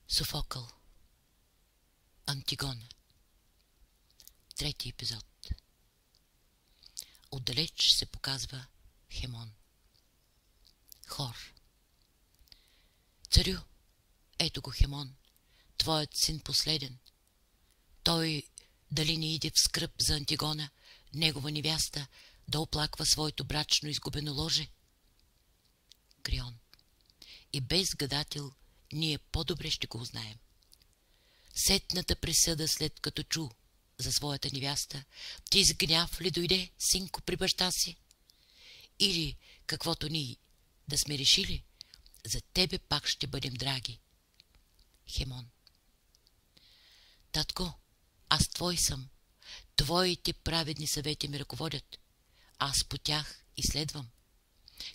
Софокъл. Антигона. Трети епизод. Отдалеч се показва Хемон. Хор. Царю, ето го Хемон, твоят син последен. Той дали не иде в скръб за Антигона, негова невяста, да оплаква своето брачно изгубено ложе? Крион. И без гадател ние по-добре ще го узнаем. Сетната присъда, след като чу за своята невяста, ти с гняв ли дойде, синко, при баща си? Или, каквото ние да сме решили, за тебе пак ще бъдем драги? Хемон. Татко, аз твой съм. Твоите праведни съвети ме ръководят. Аз по тях изследвам.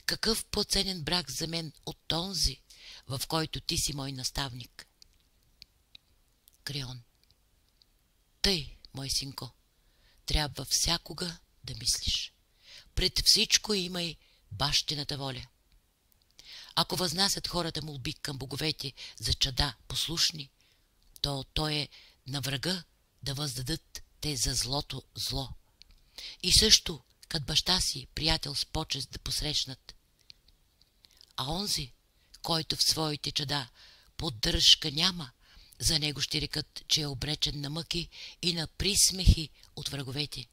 Какъв по-ценен брак за мен от този, в който ти си мой наставник? Крион. Тъй, мой синко, трябва всякога да мислиш. Пред всичко имай бащината воля. Ако възнасят хората молби към боговете за чада послушни, то е на врага да въздадат те за злото зло. И също, като баща си, приятел с почест да посрещнат. А онзи, който в своите чада поддръжка няма, за него ще рекат, че е обречен на мъки и на присмехи от враговете.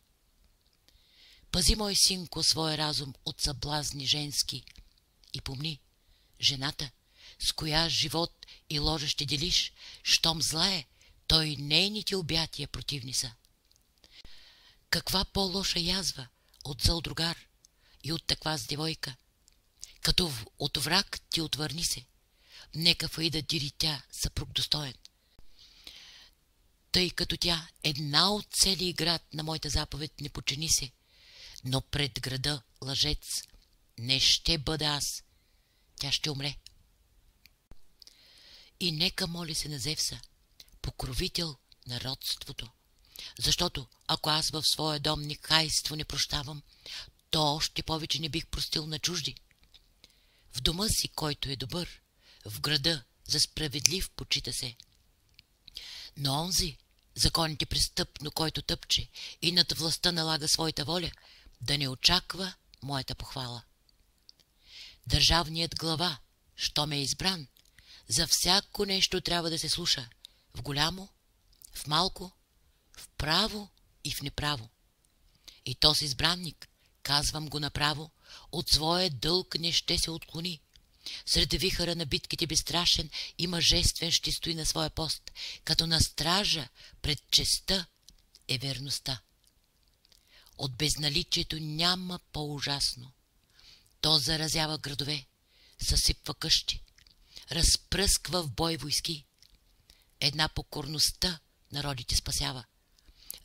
Пази, мой синко, своя разум от съблазни женски и помни, жената, с коя живот и ложа ще делиш, щом злае, той нейните обятия противни са. Каква по-лоша язва от зъл другар и от таква с девойка? Като от враг ти отвърни се, нека фаида дири тя съпруг достоен. Тъй като тя една от целия град на моята заповед не почини се, но пред града лъжец не ще бъда аз, тя ще умре. И нека моли се на Зевса, покровител на родството, защото ако аз в своя дом нехайство не прощавам, то още повече не бих простил на чужди. В дома си, който е добър, в града за справедлив почита се. Но онзи, законите престъпно, който тъпче и над властта налага своята воля, да не очаква моята похвала. Държавният глава, що ме е избран, за всяко нещо трябва да се слуша, в голямо, в малко, в право и в неправо. И този избранник, казвам го направо, от своя дълг не ще се отклони. Сред вихъра на битките безстрашен и мъжествен ще стои на своя пост, като на стража пред честта е верността. От безналичието няма по-ужасно. То заразява градове, съсипва къщи, разпръсква в бой войски. Една покорността народите спасява.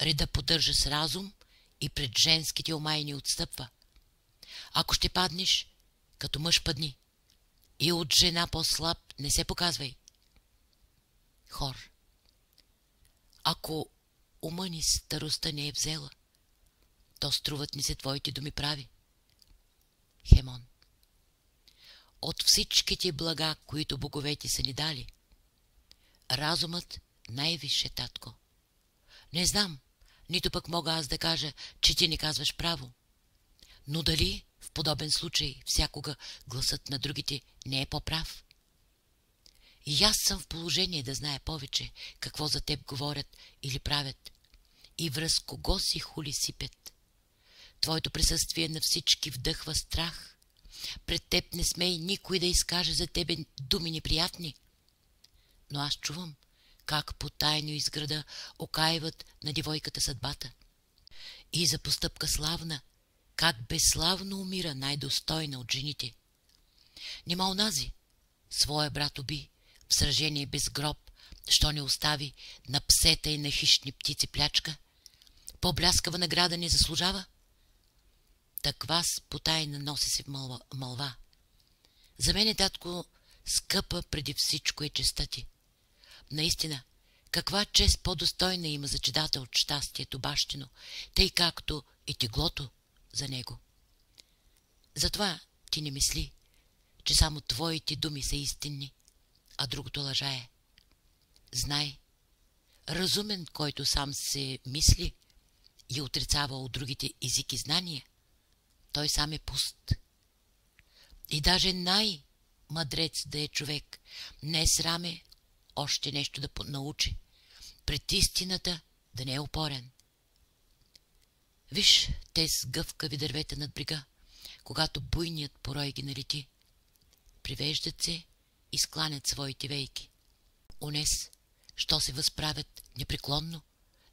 Реда поддържа с разум и пред женските омайни отстъпва. Ако ще паднеш, като мъж падни, и от жена по-слаб не се показвай. Хор. Ако ума ни старостта не е взела, то струват ни се твоите думи прави. Хемон. От всичките блага, които боговете са ни дали, разумът най-висше, татко. Не знам, нито пък мога аз да кажа, че ти не казваш право. Но дали в подобен случай всякога гласът на другите не е по-прав? И аз съм в положение да знае повече какво за теб говорят или правят и връз кого си хули сипят. Твоето присъствие на всички вдъхва страх. Пред теб не смей никой да изкаже за тебе думи неприятни. Но аз чувам как потайно из града окаиват на девойката съдбата. И за постъпка славна, как безславно умира най-достойна от жените. Нима онази своя брат уби в сражение без гроб, що не остави на псета и на хищни птици плячка? По-бляскава награда не заслужава? Таква потайна носи се в мълва. За мен, татко, скъпа преди всичко е честта ти. Наистина, каква чест по-достойна има зачедата от щастието бащино, тъй както и теглото за него. Затова ти не мисли, че само твоите думи са истинни, а другото лъжае. Знай, разумен, който сам се мисли и отрицава от другите език и знания, той сам е пуст. И даже най-мъдрец да е човек, не е сраме още нещо да научи, пред истината да не е опорен. Виж тез гъвкави дървета над брега, когато буйният порой ги налети. Привеждат се и скланят своите вейки. Унес, що се възправят непреклонно,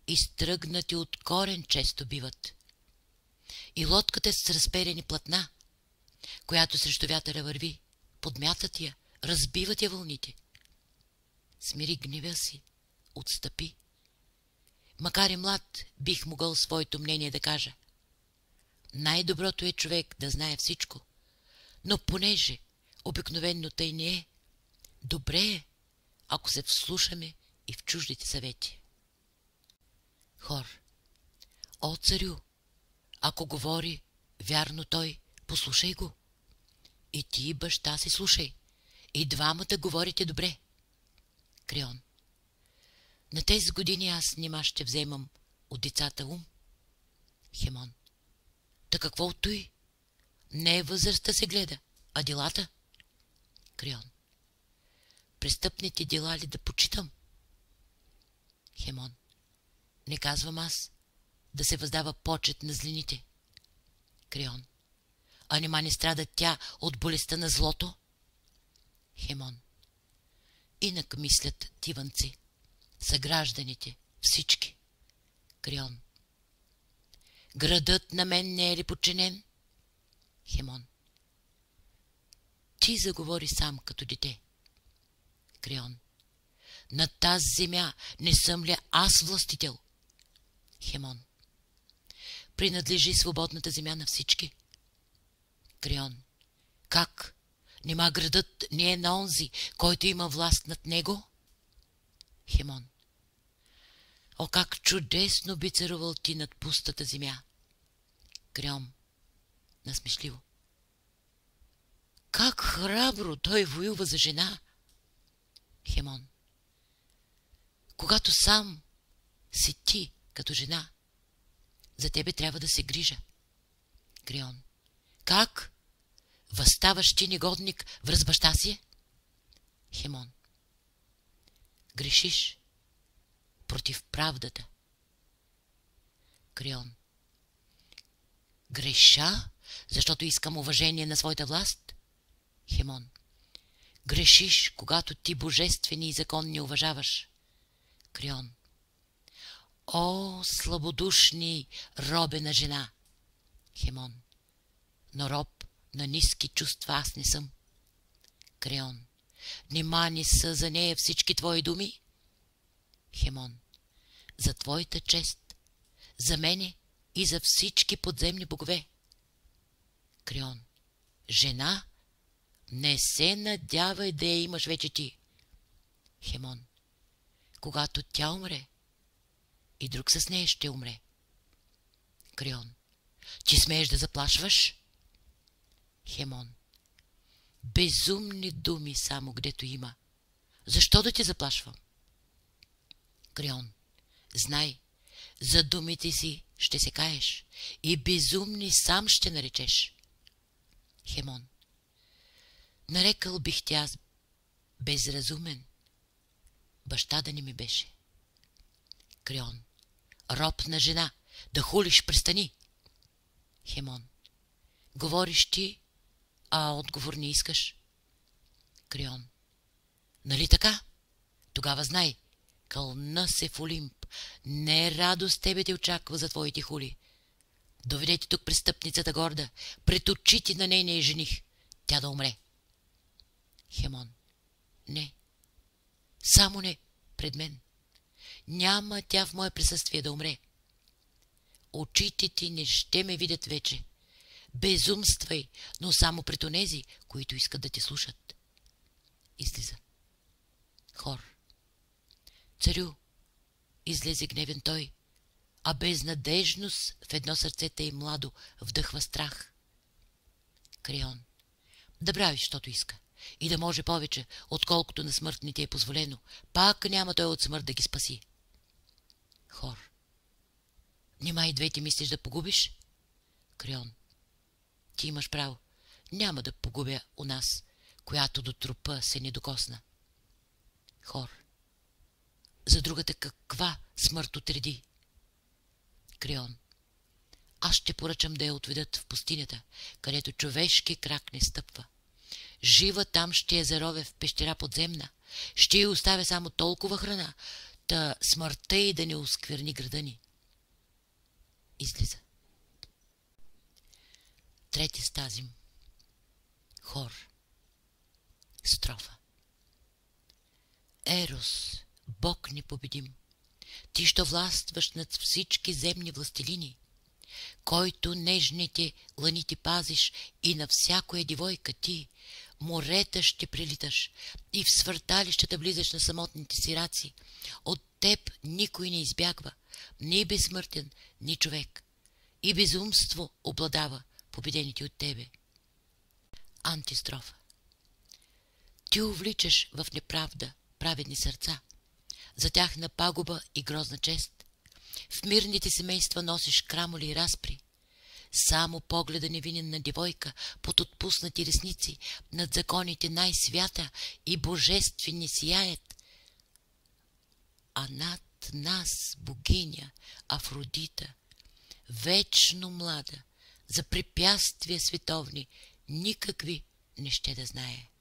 изтръгнати от корен често биват. И лодката с разперени платна, която срещу вятъра върви, подмятат я, разбиват я вълните. Смири гнева си, отстъпи. Макар и млад, бих могъл своето мнение да кажа. Най-доброто е човек да знае всичко, но понеже обикновенно тъй не е, добре е, ако се вслушаме и в чуждите съвети. Хор. О, царю, ако говори вярно той, послушай го. И ти, баща си, слушай. И двамата говорите добре. Креон. На тези години аз нима ще вземам от децата ум. Хемон. Та какво от той? Не е възрастта се гледа, а делата. Креон. Престъпните дела ли да почитам? Хемон. Не казвам аз да се въздава почет на злините. Креон. А нима не страда тя от болестта на злото? Хемон. Инак мислят тиванци, съгражданите, всички. Креон. Градът на мен не е ли подчинен? Хемон. Ти заговори сам като дете. Креон. На тази земя не съм ли аз властител? Хемон. Принадлежи свободната земя на всички. Креон. Как? Нима градът не е на онзи, който има власт над него? Хемон. О, как чудесно би царувал ти над пустата земя! Креон. Насмешливо. Как храбро той воюва за жена! Хемон. Когато сам си ти като жена, за тебе трябва да се грижа. Креон. Как? Възставаш ти негодник връз баща си? Хемон. Грешиш против правдата. Креон. Греша, защото искам уважение на своята власт? Хемон. Грешиш, когато ти божествени и закон не уважаваш. Креон. О, слабодушни робена жена! Хемон. Но роб на ниски чувства аз не съм. Креон. Нима не са за нея всички твои думи? Хемон. За твоята чест, за мене и за всички подземни богове. Креон. Жена? Не се надявай да я имаш вече ти. Хемон. Когато тя умре, и друг с нея ще умре. Креон. Ти смееш да заплашваш? Хемон. Безумни думи само гдето има. Защо да те заплашвам? Креон. Знай, за думите си ще се каеш и безумни сам ще наречеш. Хемон. Нарекал бих тя безразумен. Баща да не ми беше. Креон. Роб на жена, да хулиш, престани. Хемон. Говориш ти, а отговор не искаш. Креон. Нали така? Тогава знай, кълна се в Олимп. Не е радост тебе те очаква за твоите хули. Доведете тук престъпницата горда, пред очите на нейния жених. Тя да умре. Хемон. Не. Само не пред мен. Няма тя в мое присъствие да умре. Очите ти не ще ме видят вече. Безумствай, но само пред онези, които искат да те слушат. Излиза. Хор. Царю, излезе гневен той, а безнадежност в едно сърцета и младо вдъхва страх. Креон. Да прави, щото иска. и да може повече, отколкото на смъртните е позволено, пак няма той от смърт да ги спаси. Хор. Нима и двете мислиш да погубиш? Крион. Ти имаш право. Няма да погубя у нас, която до трупа се не докосна. Хор. За другата каква смърт отреди? Крион. Аз ще поръчам да я отведат в пустинята, където човешки крак не стъпва. Жива там ще я заровя в пещера подземна. Ще й оставя само толкова храна, та смъртта й да не оскверни града ни. Излиза. Трети стазим. Хор. Строфа. Ерос, Бог непобедим, ти, що властваш над всички земни властелини, който нежните лъни пазиш и на всякоя девойка ти, морета ще прелиташ и в свърталищата влизаш на самотните сираци. От теб никой не избягва, ни безсмъртен, ни човек. И безумство обладава победените от тебе. Антистрофа. Ти увличаш в неправда праведни сърца, за тях на пагуба и грозна чест. В мирните семейства носиш крамоли и разпри. Само погледа невинен на девойка под отпуснати ресници над законите най-свята и божествени сияят. А над нас богиня Афродита, вечно млада, за препятствия световни никакви не ще да знае.